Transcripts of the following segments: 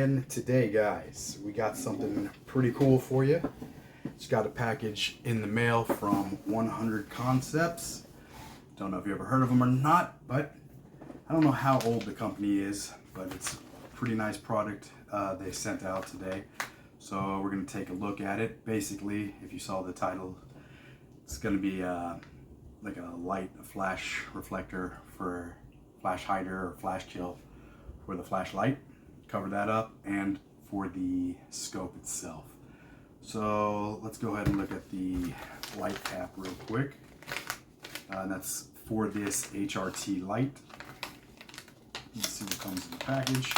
And today, guys, we got something pretty cool for you. Just got a package in the mail from 100 Concepts. Don't know if you ever heard of them or not, but I don't know how old the company is, but it's a pretty nice product they sent out today. So we're going to take a look at it. Basically, if you saw the title, it's going to be like a flash reflector for flash hider or flash kill for the flashlight. Cover that up, and for the scope itself. So let's go ahead and look at the light cap real quick. And that's for this HRT light. Let's see what comes in the package.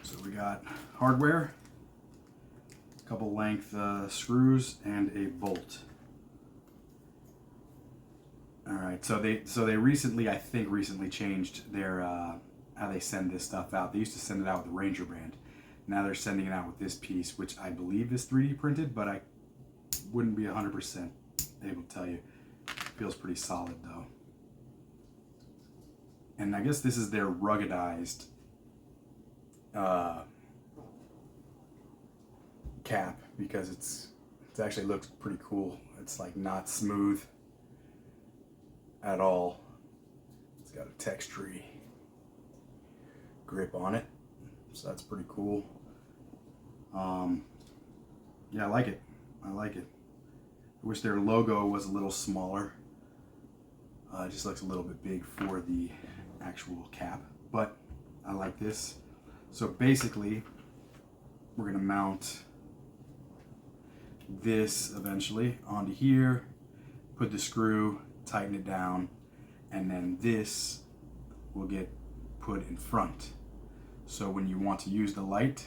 So we got hardware, a couple length screws, and a bolt. All right, so they recently, I think recently changed their how they send this stuff out. They used to send it out with the Ranger brand. Now they're sending it out with this piece, which I believe is 3D printed, but I wouldn't be 100% able to tell you. Feels pretty solid though. And I guess this is their ruggedized cap, because it actually looks pretty cool. It's like not smooth at all. It's got a textury grip on it, so that's pretty cool. Yeah, I like it. I wish their logo was a little smaller. It just looks a little bit big for the actual cap, but I like this. So basically, we're gonna mount this eventually onto here, put the screw, tighten it down, and then this will get put in front. So when you want to use the light,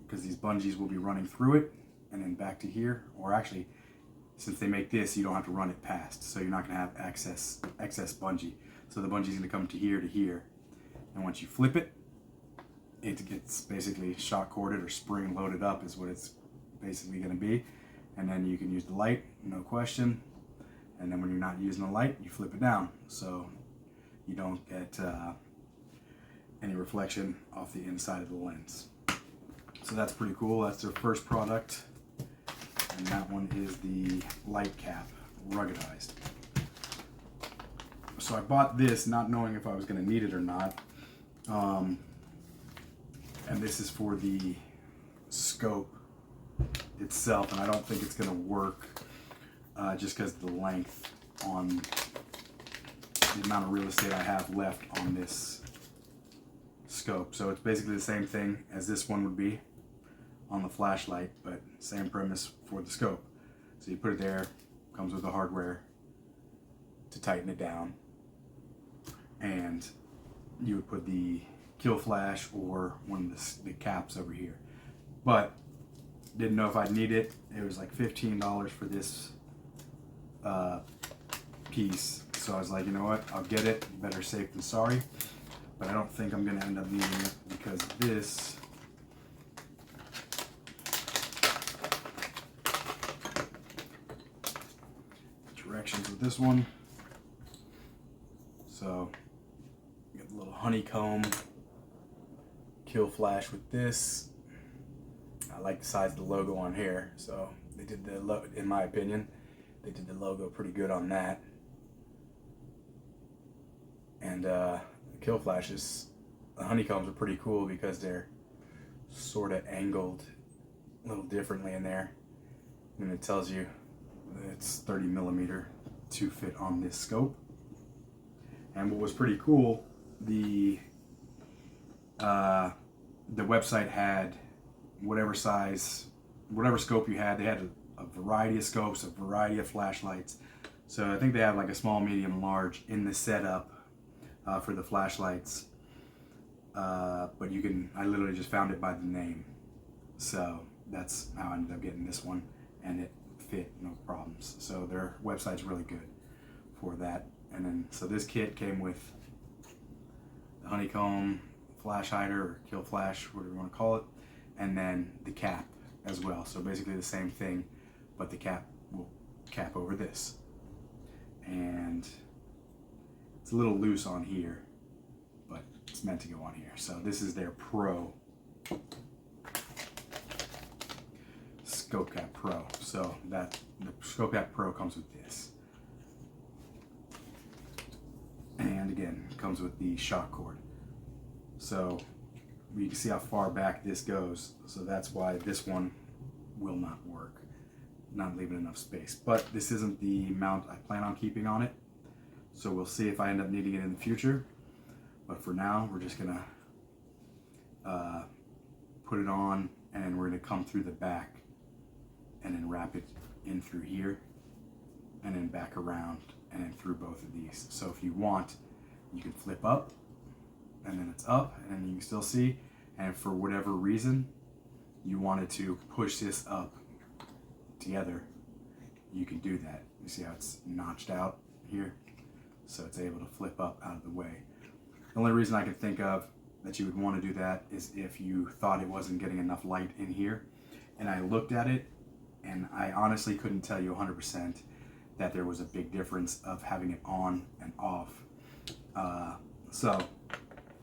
because these bungees will be running through it and then back to here, or actually, since they make this, you don't have to run it past, so you're not going to have excess bungee. So the bungee is going to come to here, and once you flip it, it gets basically shock corded or spring loaded up is what it's basically going to be, and then you can use the light, no question. And then when you're not using the light, you flip it down, so you don't get any reflection off the inside of the lens. So that's pretty cool. That's their first product, and that one is the light cap, ruggedized. So I bought this not knowing if I was going to need it or not, and this is for the scope itself, and I don't think it's going to work just because of the length on the amount of real estate I have left on this scope. So it's basically the same thing as this one would be on the flashlight, but same premise for the scope. So you put it there, comes with the hardware to tighten it down, and you would put the kill flash or one of the caps over here. But didn't know if I'd need it. It was like $15 for this piece, so I was like, you know what, I'll get it, better safe than sorry. But I don't think I'm gonna end up needing it, because this directions with this one. So you got a little honeycomb kill flash with this. I like the size of the logo on here, so they did in my opinion, they did the logo pretty good on that. And the kill flashes, the honeycombs are pretty cool because they're sort of angled a little differently in there. And it tells you it's 30mm to fit on this scope. And what was pretty cool, the website had whatever size, whatever scope you had. They had a variety of scopes, a variety of flashlights. So I think they have like a small, medium, large in the setup for the flashlights. But you can, I literally just found it by the name. So that's how I ended up getting this one, and it fit no problems. So their website's really good for that. And then, so this kit came with the honeycomb flash hider or kill flash, whatever you want to call it, and then the cap as well. So basically the same thing, but the cap will cap over this. And It's a little loose on here, but it's meant to go on here. So this is their Pro Scope Cap Pro. So that the Scope Cap Pro comes with this. And again, it comes with the shock cord. So you can see how far back this goes. So that's why this one will not work. Not leaving enough space. But this isn't the mount I plan on keeping on it. So we'll see if I end up needing it in the future. But for now, we're just gonna put it on, and then we're gonna come through the back and then wrap it in through here and then back around and then through both of these. So if you want, you can flip up and then it's up and then you can still see. And for whatever reason you wanted to push this up together, you can do that. You see how it's notched out here? So it's able to flip up out of the way. The only reason I can think of that you would want to do that is if you thought it wasn't getting enough light in here. And I looked at it and I honestly couldn't tell you 100% that there was a big difference of having it on and off. So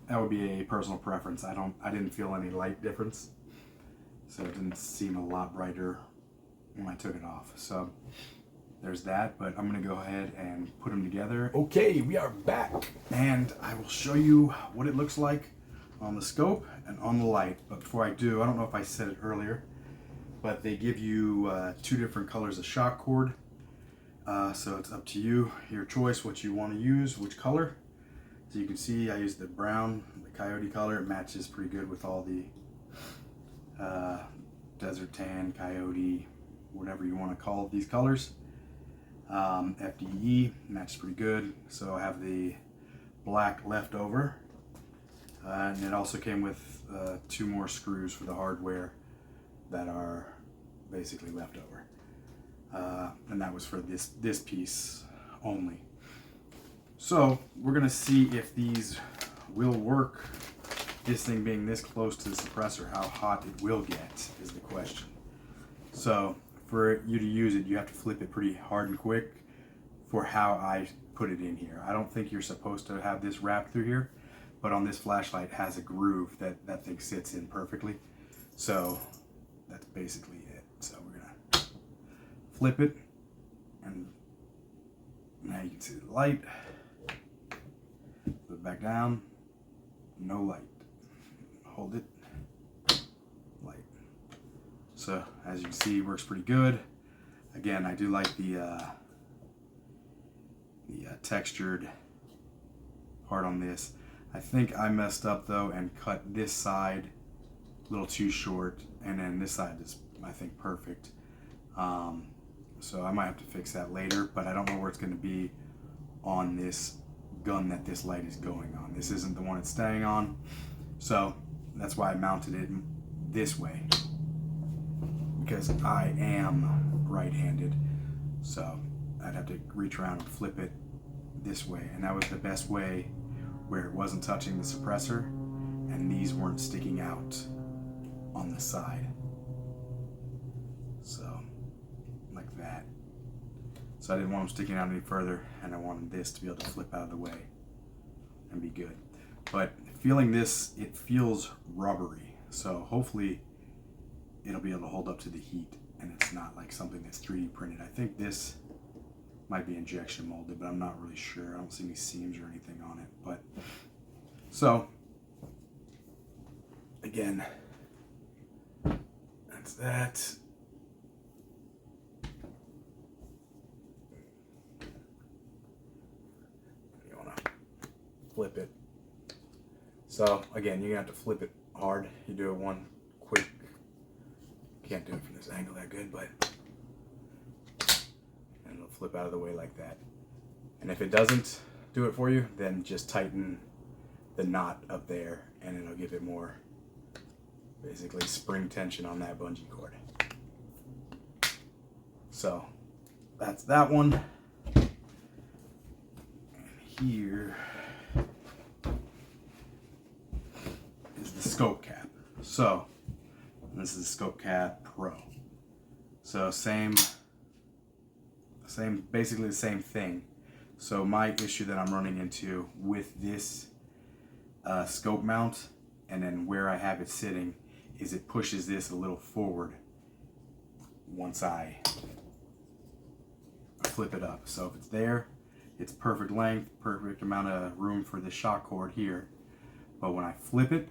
that would be a personal preference. I didn't feel any light difference. So it didn't seem a lot brighter when I took it off. So there's that, but I'm gonna go ahead and put them together. Okay, we are back, and I will show you what it looks like on the scope and on the light. But before I do, I don't know if I said it earlier, but they give you 2 different colors of shock cord. So it's up to you, your choice, what you want to use, which color. So you can see I used the brown, the coyote color. It matches pretty good with all the desert tan, coyote, whatever you want to call these colors. FDE matches pretty good. So I have the black left over, and it also came with 2 more screws for the hardware that are basically left over, and that was for this piece only. So we're gonna see if these will work. This thing being this close to the suppressor, how hot it will get is the question. So for you to use it, you have to flip it pretty hard and quick for how I put it in here. I don't think you're supposed to have this wrapped through here, but on this flashlight it has a groove that thing sits in perfectly. So that's basically it. So we're gonna flip it, and now you can see the light. Put it back down, no light. Hold it, light. So as you can see, it works pretty good. Again, I do like the textured part on this. I think I messed up though and cut this side a little too short, and then this side is, I think, perfect. So I might have to fix that later, but I don't know where it's going to be on this gun that this light is going on. This isn't the one it's staying on, so that's why I mounted it this way, because I am right-handed. So I'd have to reach around and flip it this way, and that was the best way, where it wasn't touching the suppressor and these weren't sticking out on the side. So like that. So I didn't want them sticking out any further, and I wanted this to be able to flip out of the way and be good. But feeling this, it feels rubbery, so hopefully it'll be able to hold up to the heat and it's not like something that's 3D printed. I think this might be injection molded, but I'm not really sure. I don't see any seams or anything on it. But so again, that's that. You want to flip it. So again, you're gonna have to flip it hard. You do it one quick. Can't do it from this angle that good, but and it'll flip out of the way like that. And if it doesn't do it for you, then just tighten the knot up there, and it'll give it more, basically, spring tension on that bungee cord. So that's that one. And here is the scope cap. So this is the Scope Cap Pro. So basically the same thing. So my issue that I'm running into with this scope mount, and then where I have it sitting, is it pushes this a little forward once I flip it up. So if it's there, it's perfect length, perfect amount of room for the shock cord here. But when I flip it,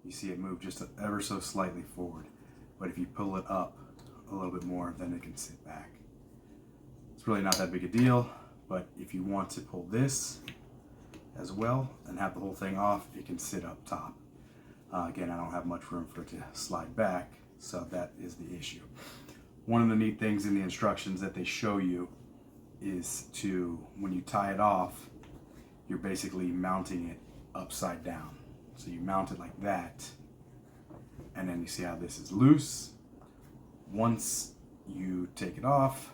you see it move just ever so slightly forward. But if you pull it up a little bit more, then it can sit back. It's really not that big a deal, but if you want to pull this as well and have the whole thing off, it can sit up top. Again, I don't have much room for it to slide back, so that is the issue. One of the neat things in the instructions that they show you is to, when you tie it off, you're basically mounting it upside down. So you mount it like that, and then you see how this is loose. Once you take it off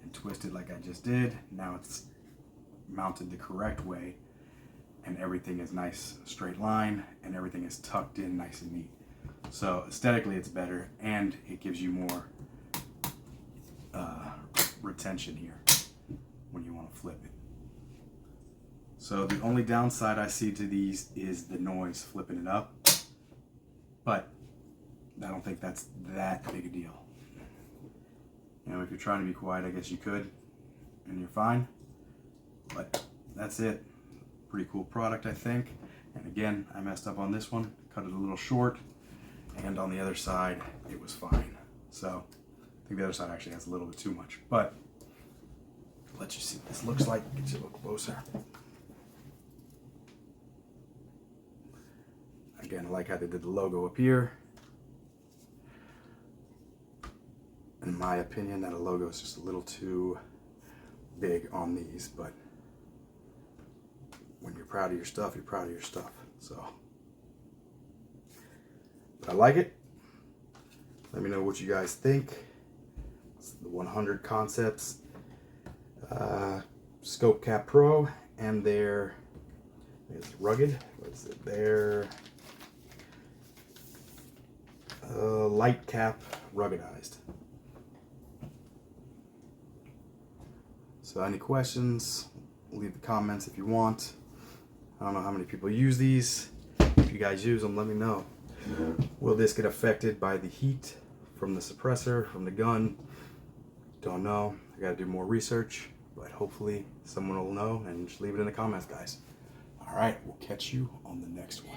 and twist it like I just did, now it's mounted the correct way, and everything is nice straight line, and everything is tucked in nice and neat. So aesthetically it's better, and it gives you more retention here when you want to flip it. So the only downside I see to these is the noise flipping it up, but I don't think that's that big a deal. You know, if you're trying to be quiet, I guess you could, and you're fine. But that's it. Pretty cool product, I think. And again, I messed up on this one, cut it a little short, and on the other side, it was fine. So I think the other side actually has a little bit too much, but I'll let you see what this looks like. Get you a little closer. Again, I like how they did the logo up here. In my opinion, that logo is just a little too big on these, but when you're proud of your stuff, you're proud of your stuff. So, but I like it. Let me know what you guys think. It's the 100 Concepts Scope Cap Pro, and their rugged. What is it? Their light cap ruggedized. So any questions, leave the comments if you want. I don't know how many people use these. If you guys use them, let me know. Will this get affected by the heat from the suppressor, from the gun? Don't know. I gotta do more research, but hopefully someone will know, and just leave it in the comments, guys. All right, we'll catch you on the next one.